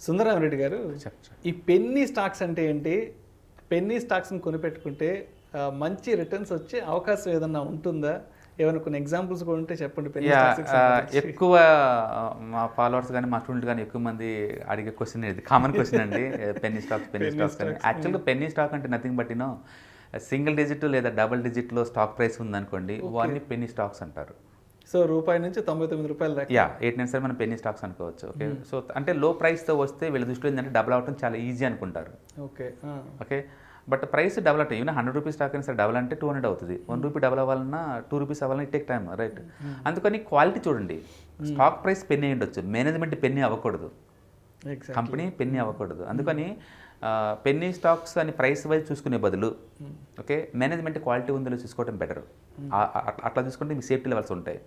సుందరరామరెడ్డి గారు, ఈ Penney stocks అంటే ఏంటి? పెన్నీ స్టాక్స్ని కొనిపెట్టుకుంటే మంచి రిటర్న్స్ వచ్చే అవకాశం ఏదన్నా ఉంటుందా? ఏమైనా కొన్ని ఎగ్జాంపుల్స్ కూడా ఉంటే చెప్పండి. పెన్నీ స్టాక్స్ ఎక్కువ మా ఫాలోవర్స్ కానీ మా స్టూడెంట్ కానీ ఎక్కువ మంది అడిగే క్వశ్చన్ ఇది కామన్ క్వశ్చన్ అండి. పెన్నీ స్టాక్స్ అని యాక్చువల్గా పెన్నీ స్టాక్ అంటే నథింగ్ బట్ సింగిల్ డిజిట్ లేదా డబుల్ డిజిట్లో స్టాక్ ప్రైస్ ఉందనుకోండి, వాటిని పెన్నీ స్టాక్స్ అంటారు. సో రూపాయి నుంచి ₹99 దాకా. 89 మనం పెన్నీ స్టాక్స్ అనుకోవచ్చు. ఓకే, సో అంటే లో ప్రైస్తో వస్తే వీళ్ళ దృష్టిలో ఏంటంటే డబుల్ అవటం చాలా ఈజీ అనుకుంటారు. ఓకే, బట్ ప్రైస్ డబుల్ అంటే ఈవెన్ ₹100 స్టాక్ అయినా సరే డబుల్ అంటే 200 అవుతుంది. ₹1 డబుల్ అవ్వాలన్నా ₹2 అవ్వాలన్నా ఇట్ టేక్ టైమ్, రైట్? అందుకని క్వాలిటీ చూడండి. స్టాక్ ప్రైస్ పెన్నీ ఉండొచ్చు, మేనేజ్మెంట్ పెన్నీ అవ్వకూడదు, కంపెనీ పెన్నీ అవ్వకూడదు. అందుకని పెన్నీ స్టాక్స్ అని ప్రైస్ వైజ్ చూసుకునే బదులు ఓకే మేనేజ్మెంట్ క్వాలిటీ ఉందో చూసుకోవడం బెటర్. అట్లా చూసుకుంటే మీ సేఫ్టీ లెవెల్స్ ఉంటాయి.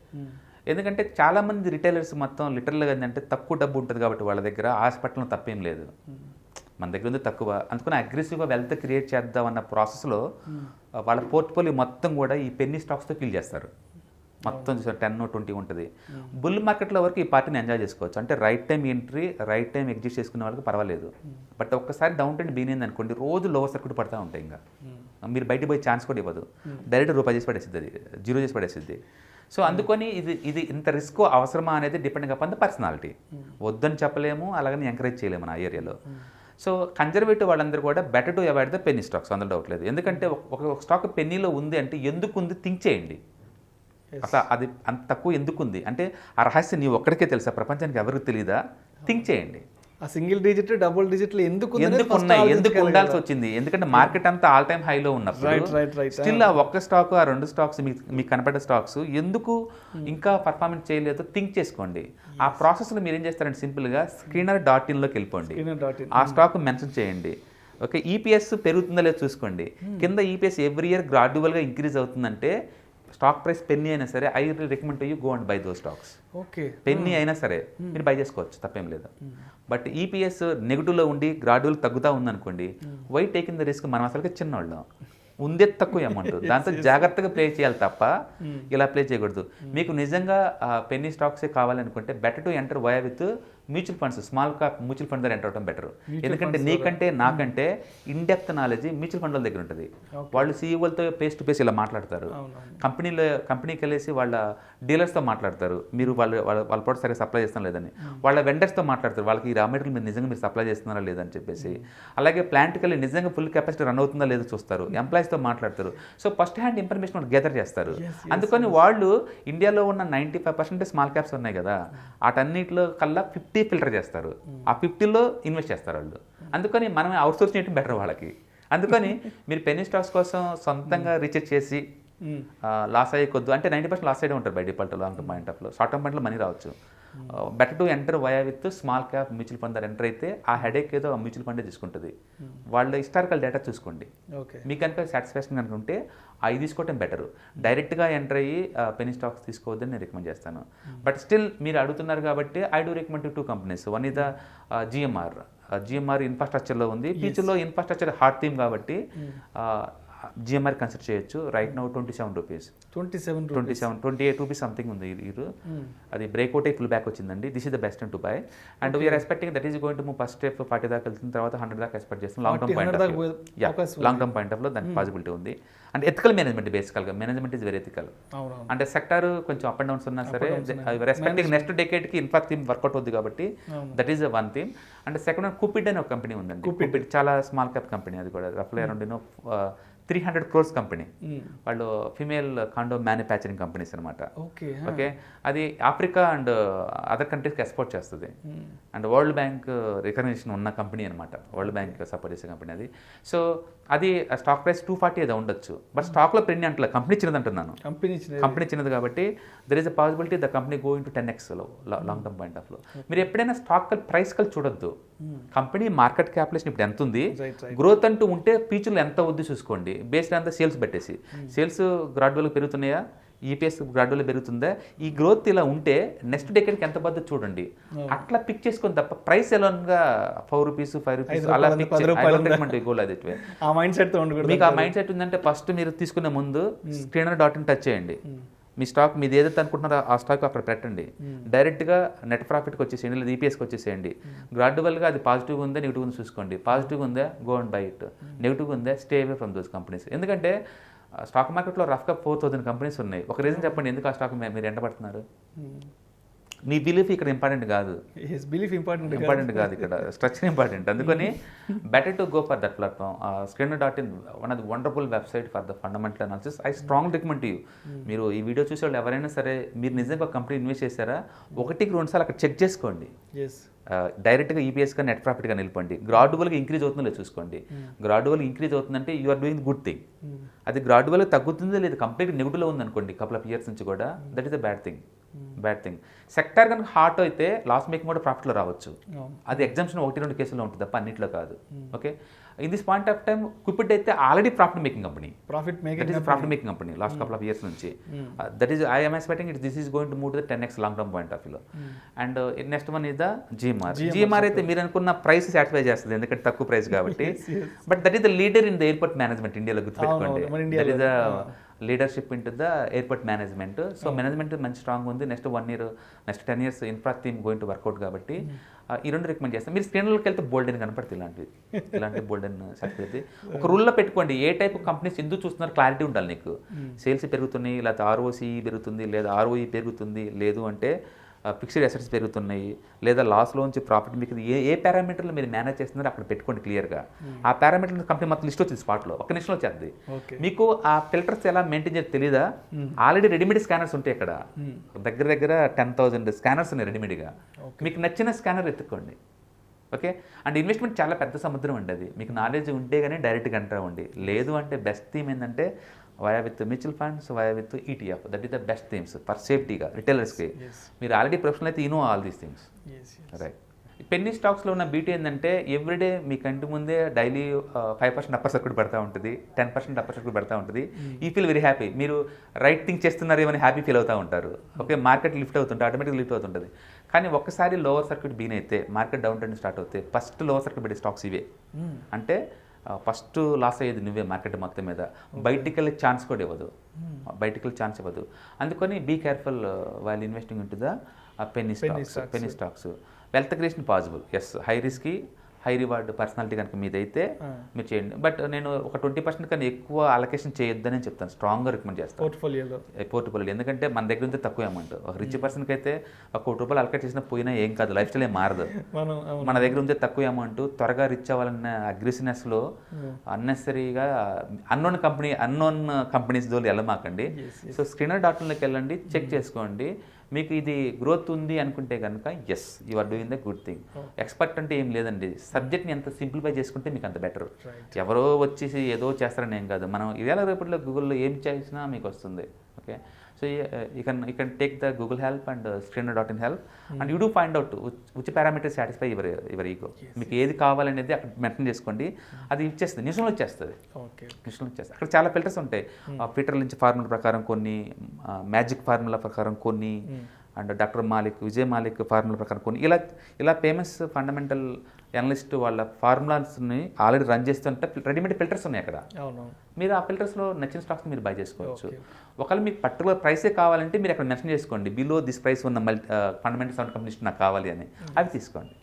ఎందుకంటే చాలామంది రిటైలర్స్ మొత్తం లిటరల్గా ఏంటంటే తక్కువ డబ్బు ఉంటుంది కాబట్టి వాళ్ళ దగ్గర హాస్పిటల్లో తప్పేం లేదు, మన దగ్గర ఉంది తక్కువ. అందుకని అగ్రెసివ్గా వెల్త్ క్రియేట్ చేద్దాం అన్న ప్రాసెస్లో వాళ్ళ పోర్ట్ఫోలియో మొత్తం కూడా ఈ పెన్నీ స్టాక్స్తో ఫిల్ చేస్తారు. మొత్తం చూసారు 10-20 ఉంటుంది. బుల్ మార్కెట్లో వరకు ఈ పార్టీని ఎంజాయ్ చేసుకోవచ్చు, అంటే right time entry right time exit చేసుకునే వాళ్ళకి పర్వాలేదు. బట్ ఒక్కసారి డౌన్ ట్రెండ్ బీనింది అనుకోండి, రోజు లోవర్ సర్క్యూట్ పడతా ఉంటాయి. ఇంకా మీరు బయట పోయి ఛాన్స్ కూడా ఇవ్వదు, డైరెక్ట్ రూపాయి చేసి పడేసిద్ది, అది జీరో చేసి పడేసిద్ది. సో అందుకని ఇది ఇంత రిస్క్ అవసరమా అనేది డిపెండింగ్ అపాన్ ద పర్సనాలిటీ. వద్దని చెప్పలేము, అలాగని ఎంకరేజ్ చేయలేము నా ఏరియాలో. సో కన్జర్వేటివ్ వాళ్ళందరూ కూడా better to avoid the penny stocks, అందులో డౌట్ లేదు. ఎందుకంటే ఒక స్టాక్ పెన్నీలో ఉంది అంటే ఎందుకు ఉంది థింక్ చేయండి. అసలు అది అంత తక్కువ ఎందుకు ఉంది అంటే ఆ రహస్యం నీవు ఒక్కడికే తెలుసా, ప్రపంచానికి ఎవరికి తెలియదా? థింక్ చేయండి. ఆ సింగిల్ డిజిట్ డబుల్ డిజిట్లు ఎందుకు ఉన్నాయి, ఎందుకు ఉండాల్సి వచ్చింది? ఎందుకంటే మార్కెట్ అంతా ఆల్ టైమ్ హైలో ఉన్నప్పుడు స్టిల్ ఆ ఒక్క స్టాక్ ఆ రెండు స్టాక్స్ మీకు కనపడే స్టాక్స్ ఎందుకు ఇంకా పర్ఫార్మెన్స్ చేయలేదో థింక్ చేసుకోండి. ఆ ప్రాసెస్లో మీరు ఏం చేస్తారంటే సింపుల్గా screener.inలోకి వెళ్ళిపోండి, ఆ స్టాక్ మెన్షన్ చేయండి. ఓకే, ఈపీఎస్ పెరుగుతుందా లేదో చూసుకోండి. కింద ఈపీఎస్ ఎవ్రీ ఇయర్ గ్రాడ్యువల్గా ఇంక్రీజ్ అవుతుందంటే స్టాక్ ప్రైస్ పెన్నీ అయినా సరే I will recommend to you go and buy those stocks. Okay, penny అయినా సరే మీరు బై చేసుకోవచ్చు, తప్పేం లేదు. బట్ ఈపీఎస్ నెగిటివ్లో ఉండి గ్రాడ్యువల్ తగ్గుతూ ఉందనుకోండి, వై టేకింగ్ ద రిస్క్? మనం అసలుగా చిన్నవాళ్ళం, ఉందే తక్కువ అమౌంట్, దాంతో జాగ్రత్తగా ప్లే చేయాలి తప్ప ఇలా ప్లే చేయకూడదు. మీకు నిజంగా పెన్నీ స్టాక్సే కావాలనుకుంటే better to enter via with mutual funds, small cap mutual fund దగ్గర ఎంటర్ అవడం బెటర్. ఎందుకంటే నీకంటే నాకంటే ఇన్ డెప్త్ నాలెడ్జ్ మ్యూచువల్ ఫండ్ల దగ్గర ఉంటుంది. వాళ్ళు సీఈఓలతో ఫేస్ టు ఫేస్ ఇలా మాట్లాడతారు, కంపెనీకి వెళ్ళేసి వాళ్ళ డీలర్స్తో మాట్లాడతారు, మీరు వాళ్ళ ప్రొడక్ట్ సరిగ్గా సప్లై చేస్తున్నా లేదని. వాళ్ళ వెండర్స్తో మాట్లాడతారు, వాళ్ళకి ఈ రా మెటీరియల్ మీరు నిజంగా మీరు సప్లై చేస్తున్నారా లేదని చెప్పేసి. అలాగే ప్లాంట్కి వెళ్ళి నిజంగా ఫుల్ కెపాసిటీ రన్ అవుతుందా లేదో చూస్తారు, ఎంప్లాయీస్తో మాట్లాడతారు. సో ఫస్ట్ హ్యాండ్ ఇన్ఫర్మేషన్ వాళ్ళు గ్యాదర్ చేస్తారు. అందుకని వాళ్ళు ఇండియాలో ఉన్న 95% స్మాల్ క్యాప్స్ ఉన్నాయి కదా, వాటన్నిటిలో కల్లా 50 ఫిల్టర్ చేస్తారు, ఆ 50లో ఇన్వెస్ట్ చేస్తారు వాళ్ళు. అందుకని మనం అవుట్సోర్స్ చేయడం బెటర్ వాళ్ళకి. అందుకని మీరు పెన్నీ స్టాక్స్ కోసం సొంతంగా రీసెర్చ్ చేసి లాస్ అయ్యేకొద్దు, అంటే 90% లాస్ అయ్యే ఉంటారు by default long term point ఆఫ్లో. షార్ట్ టర్మ్ పాయింట్లో మనీ రావచ్చు. Better to enter via with small cap mutual fund దగ్గర ఎంటర్ అయితే ఆ హెడేక్ ఏదో ఆ మ్యూచువల్ ఫండే తీసుకుంటుంది. వాళ్ళ హిస్టారికల్ డేటా చూసుకోండి, మీకు కనుక సాటిస్ఫాక్షన్ కనుక ఉంటే అవి తీసుకోవటం బెటర్. డైరెక్ట్గా ఎంటర్ అయ్యి పెన్నీ స్టాక్స్ తీసుకోవద్దని నేను రికమెండ్ చేస్తాను. బట్ స్టిల్ మీరు అడుగుతున్నారు కాబట్టి I do recommend 2 companies. One is the GMR ఇన్ఫ్రాస్ట్రక్చర్లో ఉంది. ఫ్యూచర్లో ఇన్ఫ్రాస్ట్రక్చర్ హాట్ థీమ్ కాబట్టి జిఎంఆర్ కన్సిడర్ చేయొచ్చు. రైట్ నౌ ₹27, ₹28 సంథింగ్ ఉంది. అది బ్రేక్అవుట్ అయి ఫుల్ బ్యాక్ వచ్చిందండి. This is the best to buy and we're expecting that is going to move first step 40 దాకా వెళ్తున్న తర్వాత 100 దాకా ఎక్స్పెక్ట్ చేస్తాం. లాంగ్ టర్మ్ పాయింట్ ఆఫ్లో దానికి పాసిబిలిటీ ఉంది. అండ్ ఎథికల్ మేనేజ్మెంట్, బేసికల్గా మేనేజ్మెంట్ ఈజ్ వెరీ ఎథికల్. అంటే సెక్టర్ కొంచెం అప్ అండ్ డౌన్స్ ఉన్నా సరే రెస్పెక్టింగ్ నెక్స్ట్ డెకేడ్కి ఇన్ఫ్రా థీమ్ వర్కౌట్ అవుతుంది కాబట్టి that is one theme. And second Cupid అనే ఒక కంపెనీ ఉందండి. కుపిడ్ చాలా స్మాల్ క్యాప్ కంపెనీ, అది కూడా రఫ్లీ అరౌండ్ 300 crores కంపెనీ. వాళ్ళు ఫీమేల్ కాండో మ్యానుఫ్యాక్చరింగ్ కంపెనీస్ అనమాట. ఓకే, అది ఆఫ్రికా అండ్ అదర్ కంట్రీస్కి ఎక్స్పోర్ట్ చేస్తుంది. అండ్ వరల్డ్ బ్యాంక్ రికగ్నిషన్ ఉన్న కంపెనీ అనమాట, వరల్డ్ బ్యాంక్ సపోర్ట్ చేసే కంపెనీ అది. సో అది స్టాక్ ప్రైస్ 240 ఏదో ఉండొచ్చు, బట్ స్టాక్లో పెరిగి అంటే కంపెనీ చిన్నది అంటున్నాను. కంపెనీ చిన్నది కాబట్టి there is a possibility the company going to 10x long term point ఆఫ్లో. మీరు ఎప్పుడైనా స్టాక్ ప్రైస్ కల్ చూడొద్దు, కంపెనీ మార్కెట్ క్యాపిటలైజేషన్ ఇప్పుడు ఎంత ఉంది, గ్రోత్ అంటూ ఉంటే ఫ్యూచర్లో ఎంత అవుద్ది చూసుకోండి. బేస్డ్ ఆన్ ద సేల్స్ పెట్టేసి, సేల్స్ గ్రాడ్యువల్గా పెరుగుతున్నాయా, ఈపీఎస్ గ్రాడ్యువల్గా పెరుగుతుందా, ఈ గ్రోత్ ఇలా ఉంటే నెక్స్ట్ డెకేడ్కి ఎంత పద్ధతి చూడండి, అట్లా పిక్ చేసుకొని తప్ప ప్రైస్ ఎలాగా ₹4, ₹5 అలా గోల్ అది. మీకు ఆ మైండ్ సెట్ ఉందంటే ఫస్ట్ మీరు తీసుకునే ముందు screener.in టచ్ చేయండి. మీ స్టాక్ మీది ఏదైతే అనుకుంటున్నారో ఆ స్టాక్ అక్కడ పెట్టండి, డైరెక్ట్గా నెట్ ప్రాఫిట్కి వచ్చేసేయండి లేదా ఈపీఎస్కి వచ్చేసేయండి. గ్రాడ్యువల్గా అది పాజిటివ్గా ఉందా నెగిటివ్ ఉందా చూసుకోండి. పాజిటివ్గా ఉందా గో అండ్ బై ఇట్, నెగిటివ్గా ఉందా stay away from those companies. ఎందుకంటే స్టాక్ మార్కెట్లో రఫ్గా 4,000 కంపెనీస్ ఉన్నాయి. ఒక రీజన్ చెప్పండి ఎందుకు ఆ స్టాక్ మీరు ఎండబడుతున్నారు. మీ బిలీఫ్ ఇక్కడ ఇంపార్టెంట్ కాదు, ఇంపార్టెంట్ కాదు, ఇక్కడ స్ట్రక్చర్ ఇంపార్టెంట్. అందుకని better to go for that platform. Skinner.in one of the wonderful website for the fundamental analysis. I strong recommend you. మీరు ఈ వీడియో చూసే వాళ్ళు ఎవరైనా సరే మీరు నిజంగా ఒక కంపెనీ ఇన్వెస్ట్ చేశారా, 1-2 సార్లు అక్కడ చెక్ చేసుకోండి. డైరెక్ట్గా ఈపీఎస్గా నెట్ ప్రాఫిట్గా నిలపండి. గ్రాడ్యువల్గా ఇంక్రీజ్ అవుతుందో లేదు చూసుకోండి. గ్రాడ్యువల్గా ఇంక్రీజ్ అవుతుందంటే you are doing good thing. అది గ్రాడ్యువల్గా తగ్గుతుందో లేదు కంప్లీట్గా నెగిటివ్లో ఉందనుకోండి కపుల్ ఆఫ్ ఇయర్స్ నుంచి కూడా, that is a bad thing. Sector కనుక హార్ట్ అయితే లాస్ మేకింగ్ కూడా ప్రాఫిట్లో రావచ్చు. అది ఎగ్జామ్షన్ 1-2 కేసుల్లో ఉంటుంది తప్ప అన్నింటిలో కాదు. Okay, in this point of time Cupid అయితే already profit making company, last couple of years నుంచి. That is I am expecting this is going to move to the 10x long term point of వ్యూలో. And next one is the GMR అయితే మీరు అనుకున్న price satisfy చేస్తుంది ఎందుకంటే తక్కువ price కాబట్టి. But that is the leader in the airport management ఇండియాలో, గుర్తుపెట్టుకోండి. That is the leadership into the airport management. So management మంచి స్ట్రాంగ్ ఉంది. Next 1 year, next 10 years infra theme going to work out కాబట్టి ఈ రెండు రికమెండ్ చేస్తాను. మీరు స్క్రీన్లోకి వెళ్తే బోల్డెన్ కనపడుతుంది, ఇలాంటి బోల్డెన్ సర్టిఫికేట్. ఒక రూల్లో పెట్టుకోండి, ఏ టైప్ కంపెనీస్ ఎందుకు చూస్తున్నారు క్లారిటీ ఉండాలి నీకు. సేల్స్ పెరుగుతున్నాయి, లేదా ఆర్ఓసి పెరుగుతుంది, లేదా ఆర్ఓఈ పెరుగుతుంది, లేదు అంటే ఫిక్స్డ్ అసెట్స్ పెరుగుతున్నాయి, లేదా లాస్లోంచి ప్రాఫిట్ మీకు ఏ పారామీటర్లు మీరు మేనేజ్ చేస్తున్నారో అక్కడ పెట్టుకోండి క్లియర్గా. ఆ పారామీటర్ కంపెనీ మొత్తం లిస్ట్ వచ్చింది స్పాట్లో, ఒక నిమిషంలో వచ్చేది. మీకు ఆ ఫిల్టర్స్ ఎలా మెయింటైన్ చేయాలి తెలీదా, ఆల్రెడీ రెడీమేడ్ స్కానర్స్ ఉంటాయి ఇక్కడ. దగ్గర 10,000 స్కానర్స్ ఉన్నాయి రెడీమేడ్గా. మీకు నచ్చిన స్కానర్ ఎత్తుక్కోండి. ఓకే, అండ్ ఇన్వెస్ట్మెంట్ చాలా పెద్ద సముద్రం అండి. అది మీకు నాలెడ్జ్ ఉంటే కానీ డైరెక్ట్గా ఎంటర్ అవ్వండి. లేదు అంటే బెస్ట్ థీమ్ ఏంటంటే via with mutual funds, via with ETF. That is the best themes for సేఫ్టీగా రిటైలర్స్కి. మీరు ఆల్రెడీ ప్రొఫెషనల్ అయితే you know all these things, right. Penny స్టాక్స్లో ఉన్న బ్యూటీ ఏంటంటే ఎవ్రీడే మీ కంటి ముందే డైలీ 5% అప్పర్ సర్క్యూట్ పడతా ఉంటుంది, 10% అప్పర్ సర్క్యూట్ పడతా ఉంటుంది. ఈ ఫీల్ వెరీ హ్యాపీ. మీరు రైట్ థింగ్ చేస్తున్నారేమని హ్యాపీ ఫీల్ అవుతూ ఉంటారు. ఓకే, మార్కెట్ లిఫ్ట్ అవుతుంటే ఆటోమేటిక్ లిఫ్ట్ అవుతుంటుంది. కానీ ఒక్కసారి లోవర్ సర్క్యూట్ బీన్ అయితే, మార్కెట్ డౌన్ ట్రెండ్ స్టార్ట్ అవుతే ఫస్ట్ లోవర్ సర్క్యూట్ పెట్టే స్టాక్స్ ఇవే. అంటే ఫస్ట్ లాస్ అయ్యేది నువ్వే మార్కెట్ మొత్తం మీద. బయటికి వెళ్ళే ఛాన్స్ కూడా ఇవ్వదు, అందుకని be careful while investing into the penny stocks. Wealth creation possible, yes. High risk high reward personality కనుక మీదైతే మీరు చేయండి. బట్ నేను ఒక 20% కన్నా ఎక్కువ అలొకేషన్ చేయొద్దని చెప్తాను, స్ట్రాంగ్గా రికమెండ్ చేస్తాను పోర్ట్ఫోలియోలో. ఎందుకంటే మన దగ్గర ఉంటే తక్కువ అమౌంట్. ఒక రిచ్ పర్సన్కి అయితే ₹1 అలొకేట్ చేసినా పోయినా ఏం కాదు, లైఫ్ స్టైల్ ఏం మారదు. మన దగ్గర ఉంటే తక్కువ అమౌంట్, త్వరగా రిచ్ అవ్వాలన్న అగ్రెసివ్నెస్లో అన్నెసరీగా అన్నోన్ కంపెనీస్ జోలు వెళ్ళమాకండి. సో Skinner.inలోకి వెళ్ళండి, చెక్ చేసుకోండి. మీకు ఇది గ్రోత్ ఉంది అనుకుంటే కనుక yes you are doing the good thing. Expert అంటే ఏం లేదండి, సబ్జెక్ట్ని ఎంత సింప్లిఫై చేసుకుంటే మీకు అంత బెటర్. ఎవరో వచ్చేసి ఏదో చేస్తారని ఏం కాదు, మనం ఇవాళ రేపట్లో గూగుల్లో ఏం చేసినా మీకు వస్తుంది. Okay, so you can take the Google help and Skinner.in help and you do find out which parameters satisfy your ego. మీకు ఏది కావాలనేది అక్కడ మెన్షన్ చేసుకోండి, అది ఇచ్చేస్తుంది, నిమిషంలో వచ్చేస్తుంది. అక్కడ చాలా ఫిల్టర్స్ ఉంటాయి. పీటర్ లించ్ ఫార్ములా ప్రకారం కొన్ని, మ్యాజిక్ ఫార్ములా ప్రకారం కొన్ని, and doctor Vijay Malik formula ప్రకారం కొన్ని, ఇలా ఫేమస్ ఫండమెంటల్ అనలిస్ట్ వాళ్ళ ఫార్ములాస్ని ఆల్రెడీ రన్ చేస్తుంటే రెడీమేడ్ ఫిల్టర్స్ ఉన్నాయి అక్కడ. మీరు ఆ ఫిల్టర్స్లో నచ్చిన స్టాక్స్ మీరు బై చేసుకోవచ్చు. ఒకవేళ మీకు పర్టికులర్ ప్రైసే కావాలంటే మీరు అక్కడ మెన్షన్ చేసుకోండి, బిలో దిస్ ప్రైస్ ఉన్న ఫండమెంటల్ సౌండ్ కంపెనీస్ నాకు కావాలి అని, అవి తీసుకోండి.